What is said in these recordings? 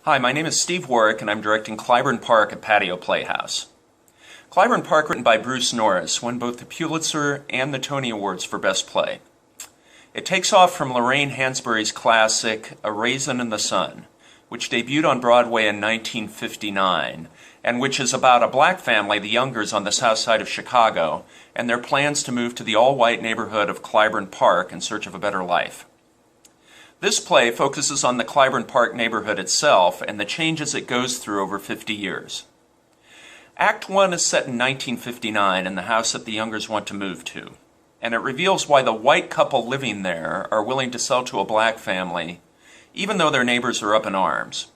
Hi, my name is Steve Warwick and I'm directing Clybourne Park at Patio Playhouse. Clybourne Park, written by Bruce Norris, won both the Pulitzer and the Tony Awards for Best Play. It takes off from Lorraine Hansberry's classic A Raisin in the Sun, which debuted on Broadway in 1959, and which is about a black family, the Youngers, on the south side of Chicago, and their plans to move to the all-white neighborhood of Clybourne Park in search of a better life. This play focuses on the Clybourne Park neighborhood itself and the changes it goes through over 50 years. Act 1 is set in 1959 in the house that the Youngers want to move to, and it reveals why the white couple living there are willing to sell to a black family, even though their neighbors are up in arms.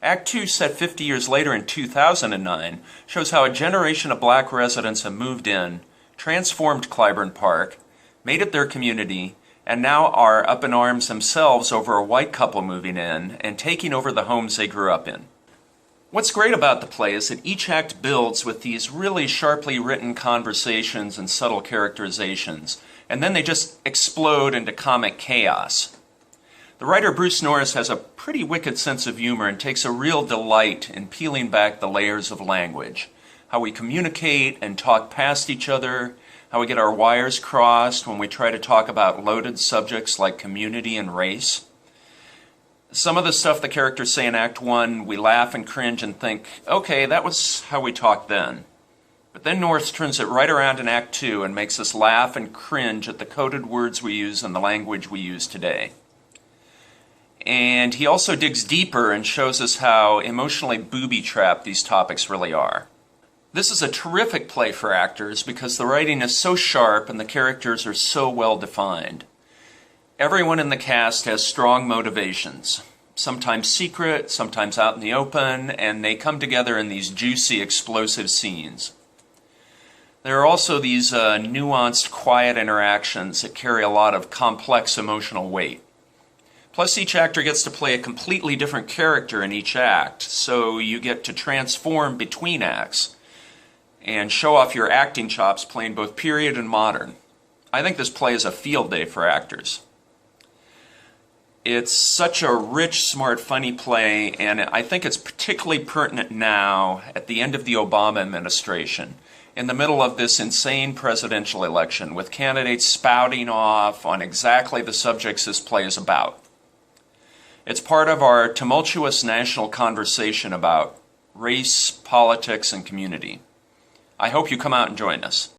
Act 2, set 50 years later in 2009, shows how a generation of black residents have moved in, transformed Clybourne Park, made it their community, and now are up in arms themselves over a white couple moving in and taking over the homes they grew up in. What's great about the play is that each act builds with these really sharply written conversations and subtle characterizations, and then they just explode into comic chaos. The writer Bruce Norris has a pretty wicked sense of humor and takes a real delight in peeling back the layers of language, how we communicate and talk past each other, how we get our wires crossed when we try to talk about loaded subjects like community and race. Some of the stuff the characters say in Act 1, we laugh and cringe and think, okay, that was how we talked then. But then Norris turns it right around in Act 2 and makes us laugh and cringe at the coded words we use and the language we use today. And he also digs deeper and shows us how emotionally booby-trapped these topics really are. This is a terrific play for actors because the writing is so sharp and the characters are so well defined. Everyone in the cast has strong motivations, sometimes secret, sometimes out in the open, and they come together in these juicy, explosive scenes. There are also these nuanced, quiet interactions that carry a lot of complex emotional weight. Plus, each actor gets to play a completely different character in each act, so you get to transform between acts and show off your acting chops playing both period and modern. I think this play is a field day for actors. It's such a rich, smart, funny play, and I think it's particularly pertinent now at the end of the Obama administration, in the middle of this insane presidential election, with candidates spouting off on exactly the subjects this play is about. It's part of our tumultuous national conversation about race, politics, and community. I hope you come out and join us.